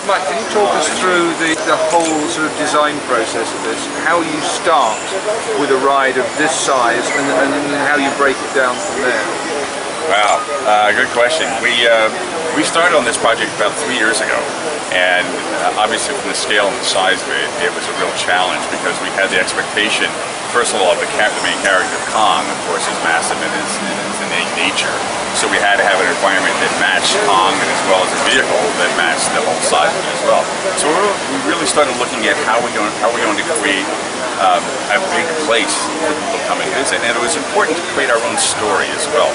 Mike, can you talk us through the whole sort of design process of this? How you start with a ride of this size and how you break it down from there? Wow, good question. We started on this project about 3 years ago, and obviously from the scale and the size of it, it was a real challenge because we had the expectation, first of all, the main character, Kong, of course, is massive in his innate nature. So we had to have an environment that matched Kong, and as well as a vehicle that matched the whole size of it as well. So we really started looking at how we're going to create a big place for people to come and visit, and it was important to create our own story as well.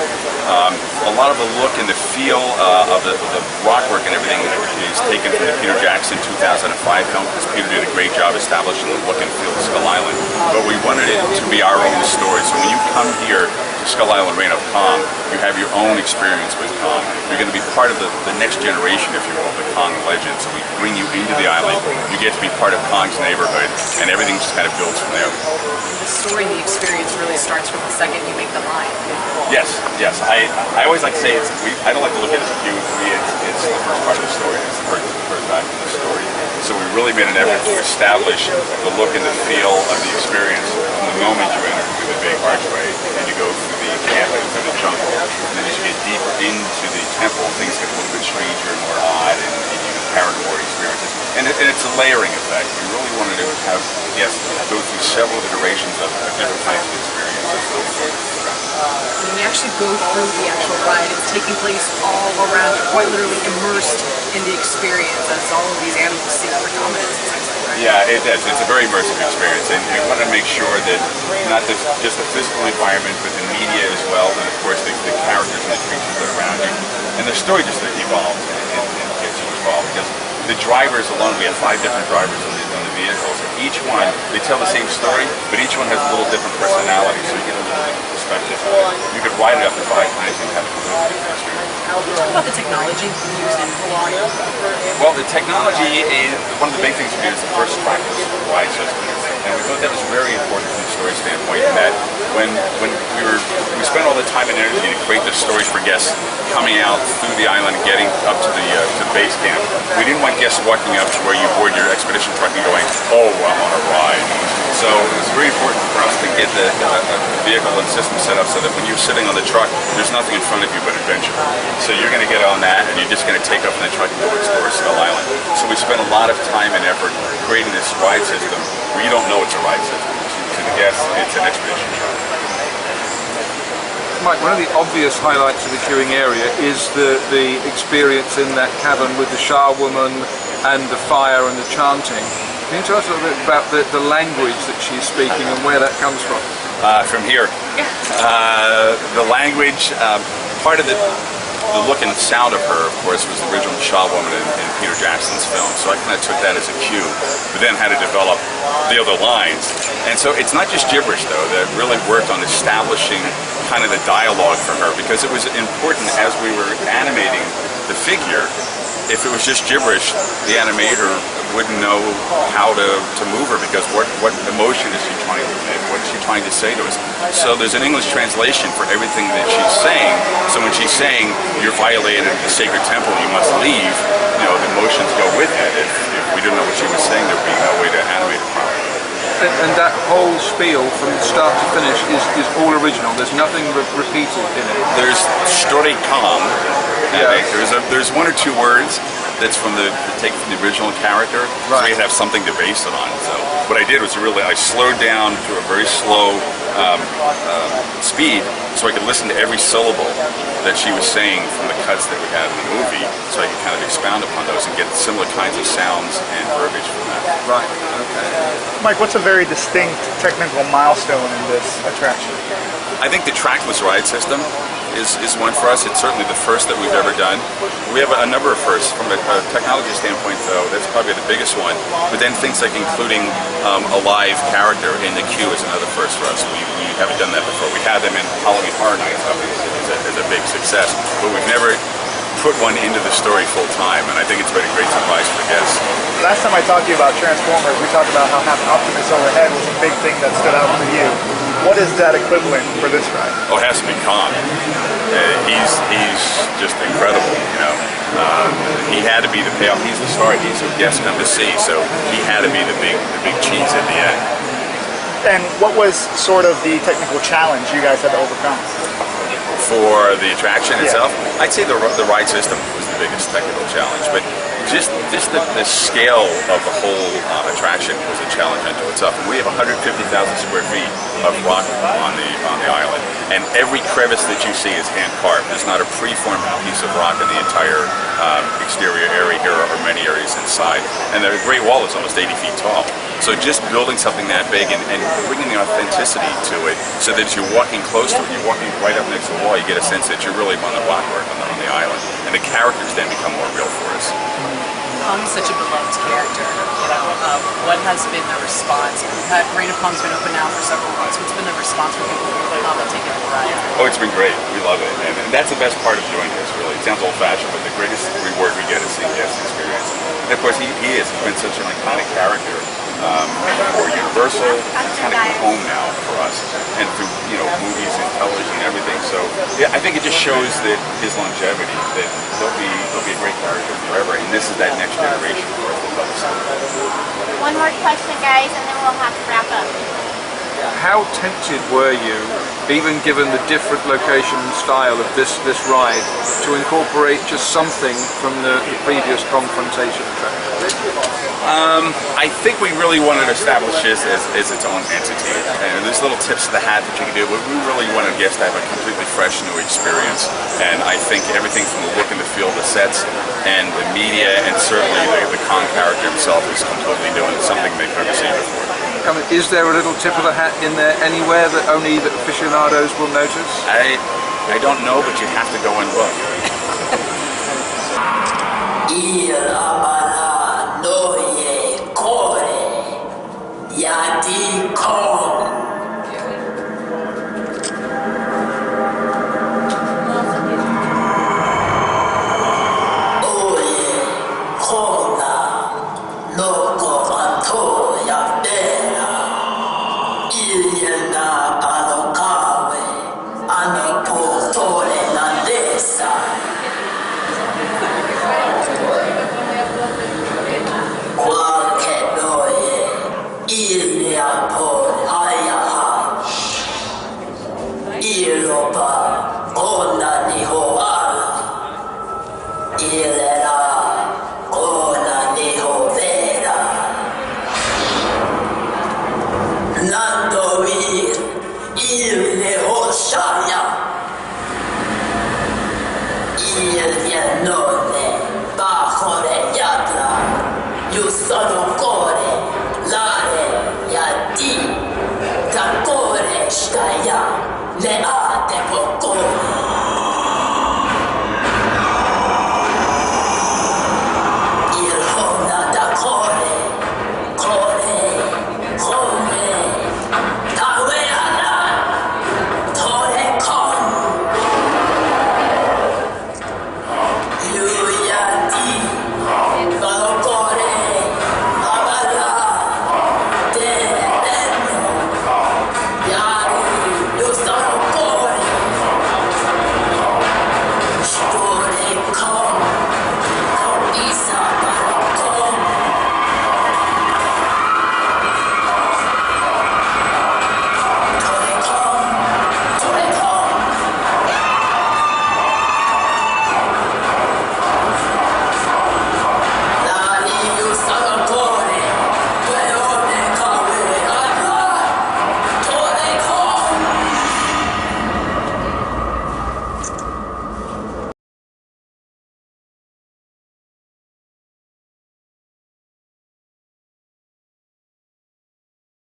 A lot of the look and the feel of the rock work and everything is taken from the Peter Jackson 2005 film, because Peter did a great job establishing the look and feel of Skull Island. But we wanted it to be our own story, so when you come here to Skull Island Reign of Kong, you have your own experience with Kong. You're going to be part of the next generation, if you will, the Kong legend. So we bring you into the island, you get to be part of Kong's neighborhood, and everything just kind of builds from there. The story, the experience really starts from the second you make the line. Yes, yes. I always like to say I don't like to look at it as a cue. For me, it's the first part of the story. It's the first act of the story. So we really made an effort to establish the look and the feel of the experience from the moment you enter through the big archway and you go through the camp and through the jungle. And then as you get deeper into the temple, things get a little bit stranger and more odd, and you encounter more experiences. And it's a layering effect. We really wanted to have guests go through several iterations of different kinds of experiences. When you actually go through the actual ride, it's taking place all around, quite literally immersed in the experience as all of these animals see other comments. Right? Yeah, it does. It's a very immersive experience, and we want to make sure that not just the physical environment, but the media as well, and of course the characters and the creatures that are around you. And the story just evolves and gets you involved, because the drivers alone, we have 5 different drivers on the vehicles, and each one, they tell the same story, but each one has a little different personality, so you get a little different perspective. You could ride it up to 5 times and have a completely different experience. Talk about the technology used in Hawaii. Well, the technology is one of the big things we did is the first trackless ride system, and we thought that was very important from the story standpoint. In that when we spent all the time and energy to create the stories for guests coming out through the island, getting up to the base camp, we didn't want guests walking up to where you board your expedition truck and going, "Oh, I'm on a ride." So it was very important for us to get the vehicle and system set up so that when you're sitting on the truck, there's nothing in front of you but adventure. So you're going to get on that, and you're just going to take off in the truck and go explore Skull Island. So we spent a lot of time and effort creating this ride system where you don't know it's a ride system. To the guests, it's an expedition truck. Mike, one of the obvious highlights of the queuing area is the experience in that cabin with the Charwoman and the fire and the chanting. Can you tell us a little bit about the language that she's speaking and where that comes from? From here. The language, part of the look and sound of her, of course, was the original Charwoman in Peter Jackson's film. So I kind of took that as a cue, but then had to develop the other lines. And so it's not just gibberish, though, that really worked on establishing kind of the dialogue for her, because it was important as we were animating the figure. If it was just gibberish, the animator wouldn't know how to move her, because what emotion is she trying to make? What is she trying to say to us? So there's an English translation for everything that she's saying. So when she's saying, "You're violated the sacred temple, you must leave," the emotions go with it. If we didn't know what she was saying, there would be no way to animate it properly. And that whole spiel from start to finish is all original. There's nothing repeated in it. There's story Kong. Yeah. There's 1 or 2 words that's taken from the original character, right. So we have something to base it on. So what I did was I slowed down to a very slow speed, so I could listen to every syllable that she was saying from the cuts that we had in the movie, so I could kind of expound upon those and get similar kinds of sounds and verbiage from that. Right. Okay. Mike, what's a very distinct technical milestone in this attraction? I think the trackless ride system is one for us. It's certainly the first that we've ever done. We have a number of firsts. From a technology standpoint, though, that's probably the biggest one. But then things like including a live character in the queue is another first for us. We haven't done that before. We had them in Halloween Horror Nights, obviously, as a big success. But we've never put one into the story full time, and I think it's been a great surprise for the guests. Last time I talked to you about Transformers, we talked about how having Optimus overhead was a big thing that stood out for you. What is that equivalent for this ride? Oh, it has to be Kong. He's just incredible, He had to be the payoff. He's the star. He's a guest come to see, so he had to be the big cheese at the end. And what was sort of the technical challenge you guys had to overcome? For the attraction itself, I'd say the ride system was the biggest technical challenge, but just the scale of the whole attraction was a challenge unto itself. And we have 150,000 square feet of rock on the island, and every crevice that you see is hand carved. There's not a preformed piece of rock in the entire exterior area here, or many areas inside. And the Great Wall is almost 80 feet tall. So just building something that big and bringing the authenticity to it, so that you're walking close to it, you're walking right up next to the wall, you get a sense that you're really on the blockwork on the island, and the characters then become more real for us. Tom's such a beloved character. You know, what has been the response? Reign of Kong's been open now for several months. What's been the response from people who have taken the ride? Oh, it's been great. We love it, and that's the best part of doing this. Really, it sounds old-fashioned, but the greatest reward we get is seeing guest experience. And of course, he's been such an iconic character. For Universal, it's kind of come home now for us, and through movies and television and everything. So yeah, I think it just shows that his longevity, that he'll be a great character forever, and this is that next generation for us to tell the story. One more question, guys, and then we'll have to wrap up. How tempted were you, even given the different location and style of this ride, to incorporate just something from the previous confrontation attraction? I think we really wanted to establish this as its own entity. And there's little tips of the hat that you can do, but we really wanted guests to have a completely fresh new experience. And I think everything from the look and the feel of the sets and the media, and certainly the Kong character himself, is completely new and something they've never seen before. Is there a little tip of the hat in there anywhere that only the aficionados will notice? I don't know, but you have to go and look. Iloba, ona ni ho ara, ile